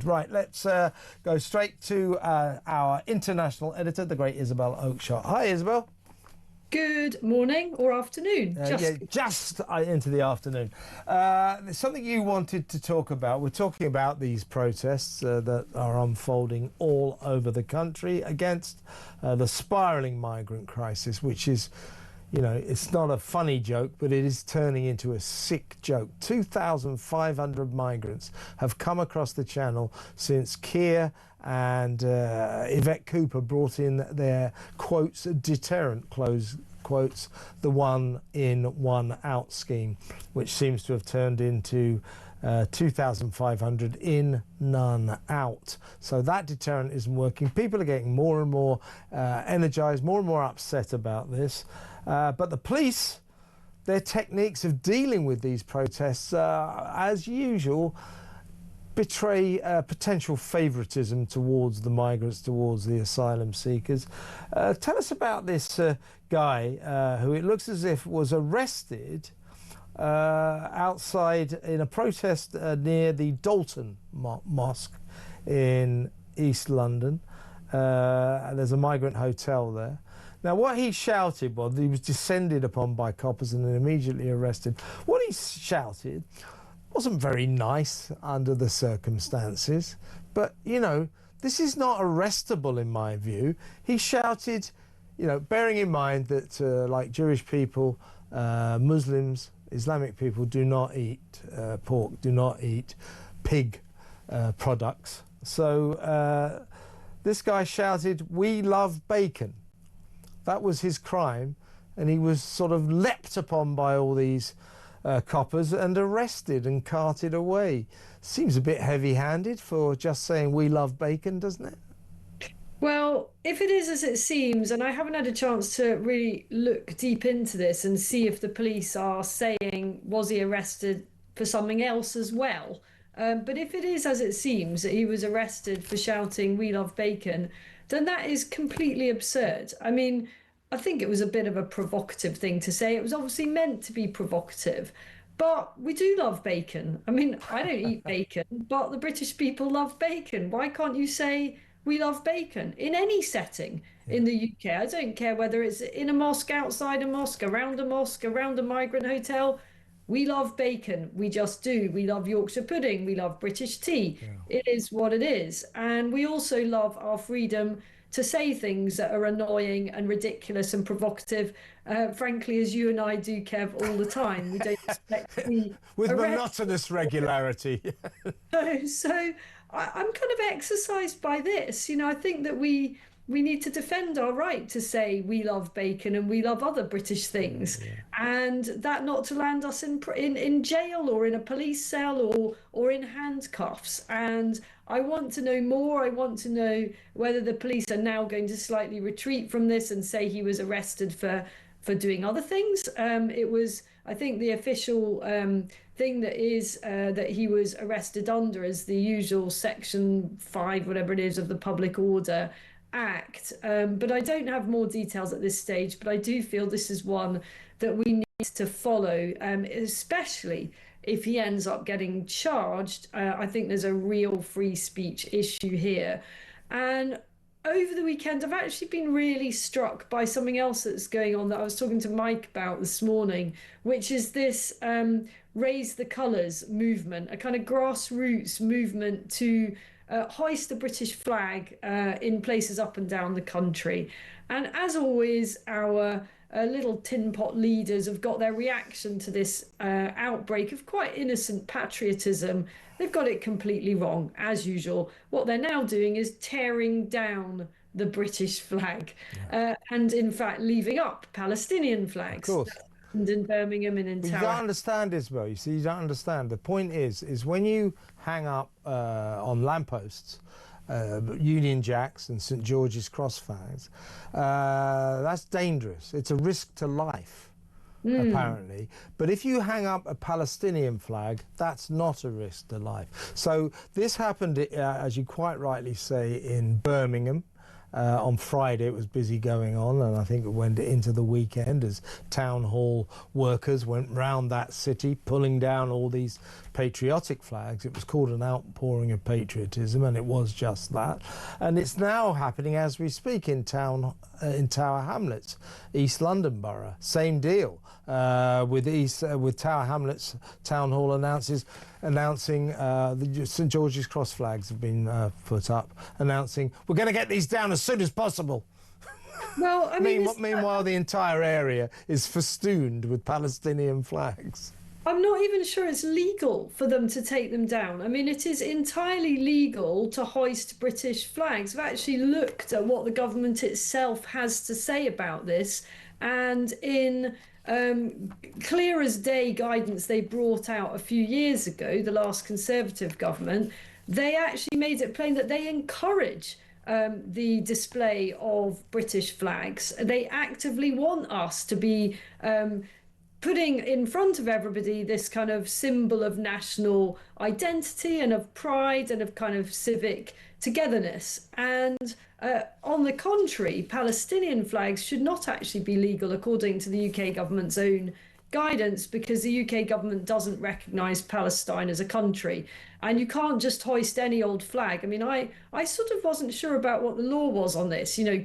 Right, let's go straight to our international editor, the great Isabel Oakeshott. Hi, Isabel. Good morning or afternoon. Just into the afternoon. There's something you wanted to talk about. We're talking about these protests that are unfolding all over the country against the spiralling migrant crisis, which is, you know, it's not a funny joke, but it is turning into a sick joke. 2,500 migrants have come across the channel since Keir and Yvette Cooper brought in their, quotes, deterrent, close quotes, the one in, one out scheme, which seems to have turned into 2,500 in, none out. So that deterrent isn't working. People are getting more and more energised, more and more upset about this. But the police, their techniques of dealing with these protests, as usual, betray potential favouritism towards the migrants, towards the asylum seekers. Tell us about this guy who it looks as if was arrested outside in a protest near the Dalton Mosque in East London. There's a migrant hotel there. Now, what he shouted was he was descended upon by coppers and then immediately arrested. What he shouted wasn't very nice under the circumstances, but, you know, this is not arrestable in my view. He shouted, you know, bearing in mind that, like Jewish people, Muslims, Islamic people do not eat pork, do not eat pig products. So this guy shouted, "We love bacon." That was his crime, and he was sort of leapt upon by all these coppers and arrested and carted away. Seems a bit heavy-handed for just saying "we love bacon," doesn't it? Well, if it is as it seems, and I haven't had a chance to really look deep into this and see if the police are saying, was he arrested for something else as well? But if it is as it seems, that he was arrested for shouting "we love bacon," then that is completely absurd. I mean, I think it was a bit of a provocative thing to say. It was obviously meant to be provocative, but we do love bacon. I mean, I don't eat bacon, but the British people love bacon. Why can't you say "we love bacon" in any setting in the UK? I don't care whether it's in a mosque, outside a mosque, around a migrant hotel. We love bacon. We just do. We love Yorkshire pudding. We love British tea. Yeah. It is what it is. And we also love our freedom to say things that are annoying and ridiculous and provocative, frankly, as you and I do, Kev, all the time. We don't expect to be with monotonous regularity. So I'm kind of exercised by this. You know, I think that we need to defend our right to say we love bacon and we love other British things, and that not to land us in jail or in a police cell or in handcuffs. And I want to know more. I want to know whether the police are now going to slightly retreat from this and say he was arrested for doing other things. It was, I think, the official thing that is that he was arrested under is the usual Section 5, whatever it is, of the Public Order Act. But I don't have more details at this stage, but I do feel this is one that we need to follow, especially if he ends up getting charged. I think there's a real free speech issue here. And over the weekend, I've actually been really struck by something else that's going on that I was talking to Mike about this morning, which is this Raise the Colours movement, a kind of grassroots movement to hoist the British flag in places up and down the country. And as always, our little tin pot leaders have got their reaction to this outbreak of quite innocent patriotism. They've got it completely wrong, as usual. What they're now doing is tearing down the British flag, and in fact leaving up Palestinian flags. Of course. And in Birmingham and in Tower. You don't understand, Isabel. You see, you don't understand. The point is when you hang up on lampposts Union Jacks and St George's Cross flags, that's dangerous. It's a risk to life, apparently. But if you hang up a Palestinian flag, that's not a risk to life. So this happened, as you quite rightly say, in Birmingham. On Friday, it was busy going on, and I think it went into the weekend as town hall workers went round that city, pulling down all these patriotic flags. It was called an outpouring of patriotism, and it was just that. And it's now happening as we speak in Tower Hamlets, East London Borough. Same deal with Tower Hamlets Town Hall announcing the St George's Cross flags have been put up, announcing we're going to get these down as soon as possible. Well, I mean, meanwhile, the entire area is festooned with Palestinian flags. I'm not even sure it's legal for them to take them down. I mean, it is entirely legal to hoist British flags. I've actually looked at what the government itself has to say about this, and in clear as day guidance they brought out a few years ago, the last Conservative government, they actually made it plain that they encourage the display of British flags. They actively want us to be putting in front of everybody this kind of symbol of national identity and of pride and of kind of civic togetherness. And on the contrary, Palestinian flags should not actually be legal according to the UK government's own guidance, because the UK government doesn't recognise Palestine as a country. And you can't just hoist any old flag. I mean, I sort of wasn't sure about what the law was on this. You know,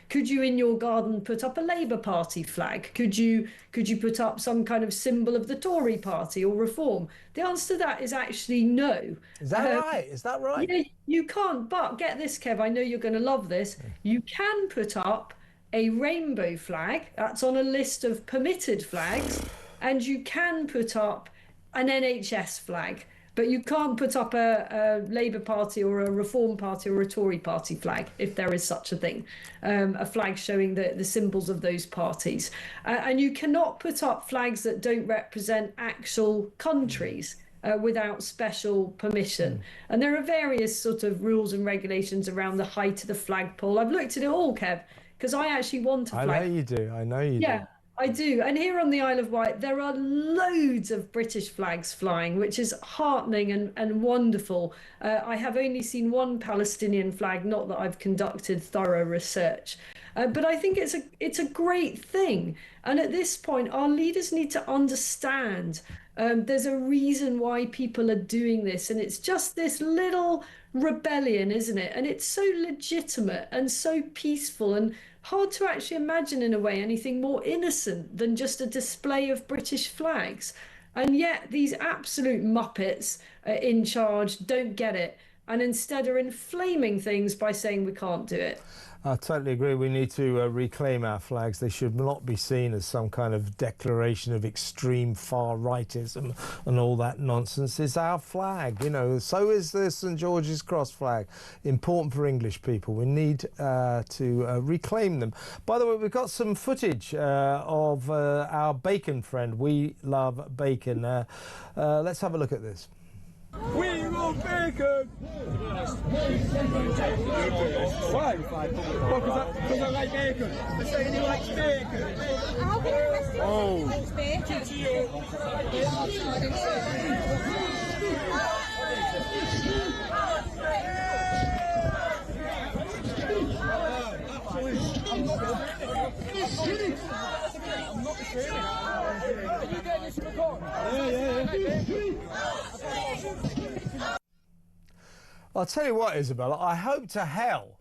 could you in your garden put up a Labour Party flag? Could you put up some kind of symbol of the Tory Party or Reform? The answer to that is actually no. Is that right? Is that right? Yeah, you can't. But get this, Kev, I know you're going to love this. You can put up a rainbow flag. That's on a list of permitted flags. And you can put up an NHS flag. But you can't put up a Labour Party or a Reform Party or a Tory Party flag, if there is such a thing, a flag showing the symbols of those parties. And you cannot put up flags that don't represent actual countries without special permission. And there are various sort of rules and regulations around the height of the flagpole. I've looked at it all, Kev, because I actually want a flag. I know you do. I know you do. Yeah. I do. And here on the Isle of Wight, there are loads of British flags flying, which is heartening and wonderful. I have only seen one Palestinian flag, not that I've conducted thorough research. But I think it's a great thing. And at this point, our leaders need to understand there's a reason why people are doing this. And it's just this little rebellion, isn't it? And it's so legitimate and so peaceful and hard to actually imagine in a way anything more innocent than just a display of British flags. And yet these absolute muppets in charge don't get it, and instead are inflaming things by saying we can't do it. I totally agree. We need to reclaim our flags. They should not be seen as some kind of declaration of extreme far-rightism and all that nonsense. It's our flag, you know. So is the St George's Cross flag. Important for English people. We need to reclaim them. By the way, we've got some footage of our bacon friend. We love bacon. Let's have a look at this. We love bacon! Why? Because I like bacon. They're saying he likes bacon. Oh. I'm not saying it. Are you getting this recorded? Yeah. I'll tell you what, Isabel, I hope to hell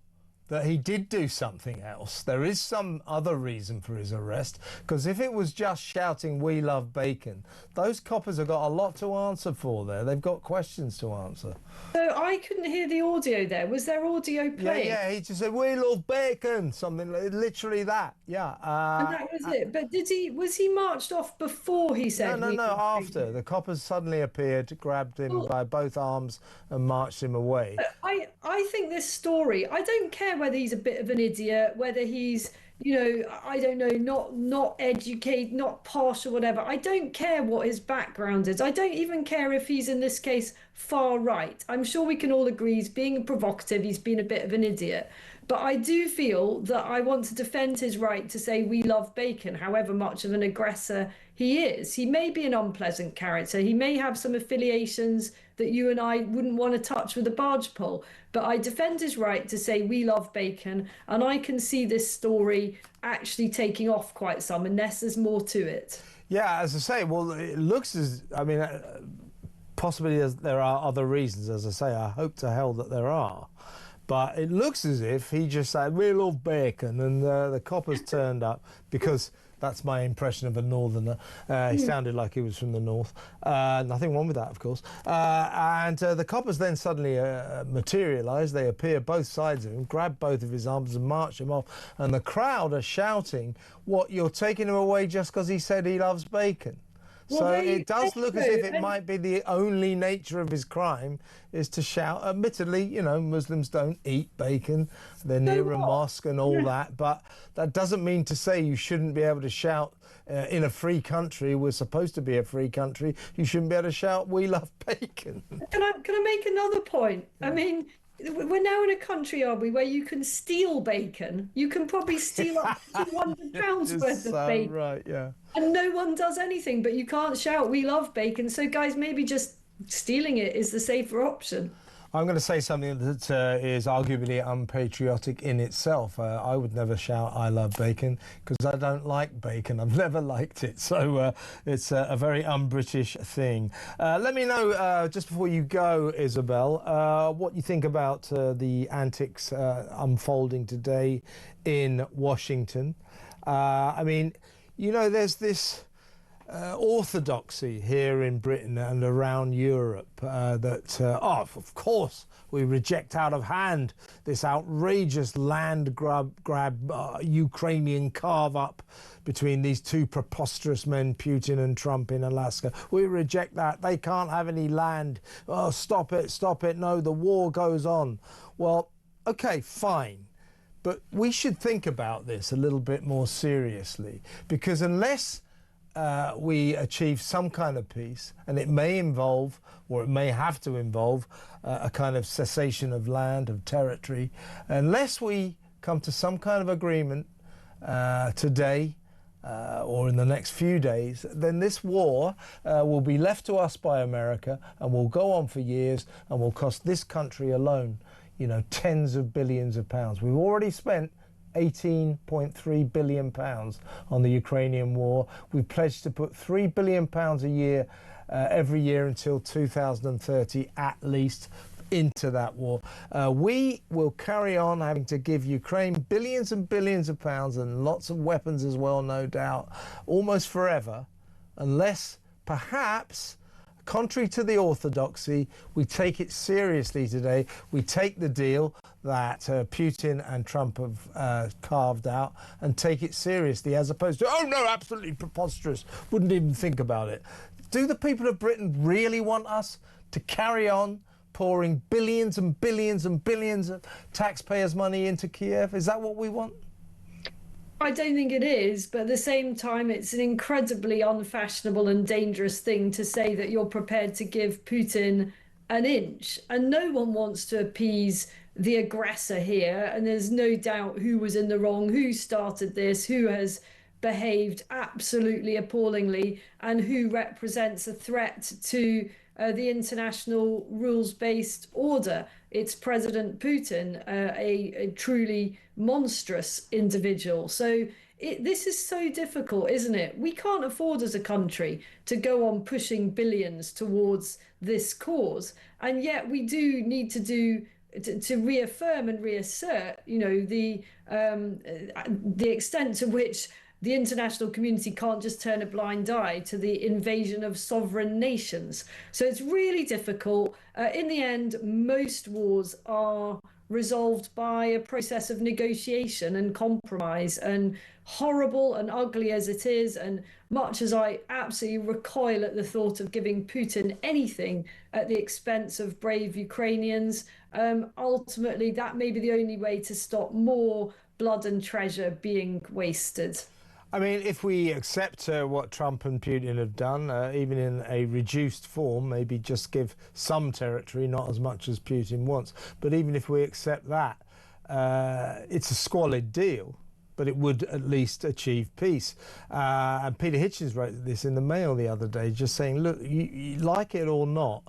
that he did do something else. There is some other reason for his arrest, because if it was just shouting "We love bacon," those coppers have got a lot to answer for there. They've got questions to answer. So I couldn't hear the audio there. Was there audio playing? Yeah, he just said "We love bacon," something literally that. Yeah. And that was it. But was he marched off before he said? No, after. The coppers suddenly appeared, grabbed him by both arms and marched him away. I think this story, I don't care whether he's a bit of an idiot, whether he's, you know, I don't know, not educated, not posh or whatever. I don't care what his background is. I don't even care if he's, in this case, far right. I'm sure we can all agree he's being provocative, he's been a bit of an idiot. But I do feel that I want to defend his right to say we love bacon, however much of an aggressor he is. He may be an unpleasant character. He may have some affiliations that you and I wouldn't want to touch with a barge pole. But I defend his right to say we love bacon, and I can see this story actually taking off quite some, unless there's more to it. Yeah, as I say, well, it looks as, I mean, possibly there are other reasons, as I say. I hope to hell that there are. But it looks as if he just said, we love bacon, and the coppers turned up, because that's my impression of a northerner. He sounded like he was from the north. Nothing wrong with that, of course. And the coppers then suddenly materialised. They appear both sides of him, grab both of his arms and march him off. And the crowd are shouting, what, you're taking him away just because he said he loves bacon? Well, So it does look as if it might be the only nature of his crime is to shout. Admittedly, you know, Muslims don't eat bacon. They're near a mosque and all that. But that doesn't mean to say you shouldn't be able to shout in a free country. We're supposed to be a free country. You shouldn't be able to shout, we love bacon. Can I make another point? Yeah. I mean, we're now in a country, are we, where you can steal bacon? You can probably steal up to £200 worth of bacon. Right, yeah. And no one does anything, but you can't shout, we love bacon. So, guys, maybe just stealing it is the safer option. I'm going to say something that is arguably unpatriotic in itself. I would never shout, I love bacon, because I don't like bacon. I've never liked it. So it's a very un-British thing. Let me know, just before you go, Isabel, what you think about the antics unfolding today in Washington. I mean, you know, there's this orthodoxy here in Britain and around Europe that, of course, we reject out of hand this outrageous land grab Ukrainian carve-up between these two preposterous men, Putin and Trump, in Alaska. We reject that. They can't have any land. Oh, stop it, stop it. No, the war goes on. Well, okay, fine. But we should think about this a little bit more seriously, because unless we achieve some kind of peace, and it may involve, or it may have to involve, a kind of cessation of land, of territory, unless we come to some kind of agreement today or in the next few days, then this war will be left to us by America and will go on for years and will cost this country alone, you know, tens of billions of pounds. We've already spent £18.3 billion on the Ukrainian war. We've pledged to put £3 billion a year, every year until 2030 at least, into that war. We will carry on having to give Ukraine billions and billions of pounds and lots of weapons as well, no doubt, almost forever, unless perhaps, contrary to the orthodoxy, we take it seriously today. We take the deal that Putin and Trump have carved out and take it seriously, as opposed to, oh no, absolutely preposterous, wouldn't even think about it. Do the people of Britain really want us to carry on pouring billions and billions and billions of taxpayers' money into Kiev? Is that what we want? I don't think it is, but at the same time, it's an incredibly unfashionable and dangerous thing to say that you're prepared to give Putin an inch. And no one wants to appease the aggressor here. And there's no doubt who was in the wrong, who started this, who has behaved absolutely appallingly, and who represents a threat to the international rules-based order. It's President Putin, a truly monstrous individual. So this is so difficult, isn't it? We can't afford as a country to go on pushing billions towards this cause. And yet we do need to reaffirm and reassert, you know, the extent to which the international community can't just turn a blind eye to the invasion of sovereign nations. So it's really difficult. In the end, most wars are resolved by a process of negotiation and compromise, and horrible and ugly as it is, and much as I absolutely recoil at the thought of giving Putin anything at the expense of brave Ukrainians, ultimately that may be the only way to stop more blood and treasure being wasted. I mean, if we accept what Trump and Putin have done, even in a reduced form, maybe just give some territory, not as much as Putin wants, but even if we accept that, it's a squalid deal, but it would at least achieve peace. And Peter Hitchens wrote this in the Mail the other day, just saying, look, you like it or not,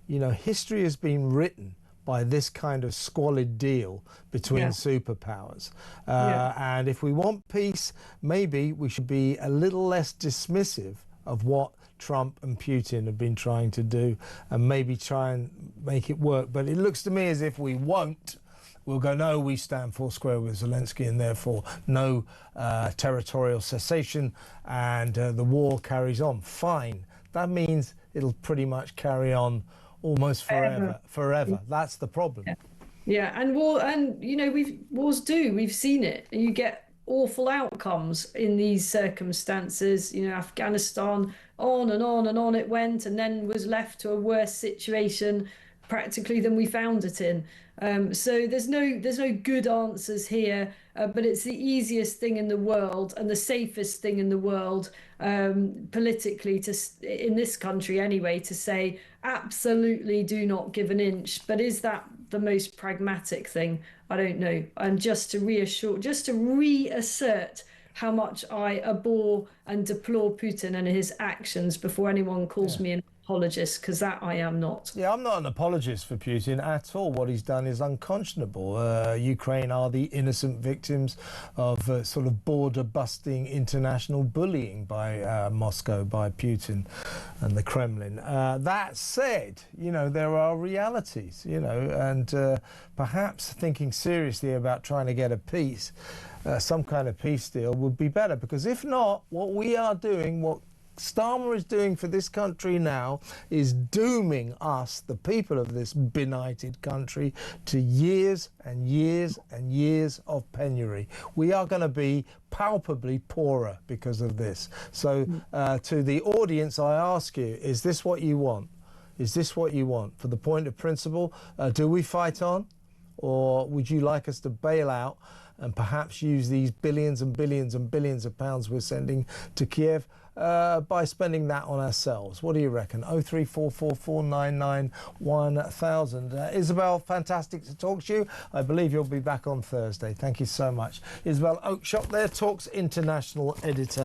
you know, history has been written by this kind of squalid deal between superpowers. And if we want peace, maybe we should be a little less dismissive of what Trump and Putin have been trying to do, and maybe try and make it work. But it looks to me as if we won't. We'll go, no, we stand four square with Zelensky, and therefore no territorial cessation, and the war carries on. Fine. That means it'll pretty much carry on almost forever. That's the problem. And you know, we've seen it. You get awful outcomes in these circumstances. You know, Afghanistan, on and on and on it went, and then was left to a worse situation practically than we found it in. So there's no good answers here, but it's the easiest thing in the world and the safest thing in the world, politically, in this country anyway, to say absolutely do not give an inch. But is that the most pragmatic thing? I don't know. And just to reassert how much I abhor and deplore Putin and his actions before anyone calls me an apologist, because that I am not. Yeah, I'm not an apologist for Putin at all. What he's done is unconscionable. Ukraine are the innocent victims of sort of border-busting international bullying by Moscow, by Putin and the Kremlin. That said, you know, there are realities, you know, and perhaps thinking seriously about trying to get a peace, some kind of peace deal would be better, because if not, what we are doing, what Starmer is doing for this country now, is dooming us, the people of this benighted country, to years and years and years of penury. We are going to be palpably poorer because of this. So to the audience, I ask you, is this what you want? Is this what you want? For the point of principle, do we fight on? Or would you like us to bail out and perhaps use these billions and billions and billions of pounds we're sending to Kiev by spending that on ourselves? What do you reckon? 03444991000. Isabel, fantastic to talk to you. I believe you'll be back on Thursday. Thank you so much. Isabel Oakeshott there, Talks International editor.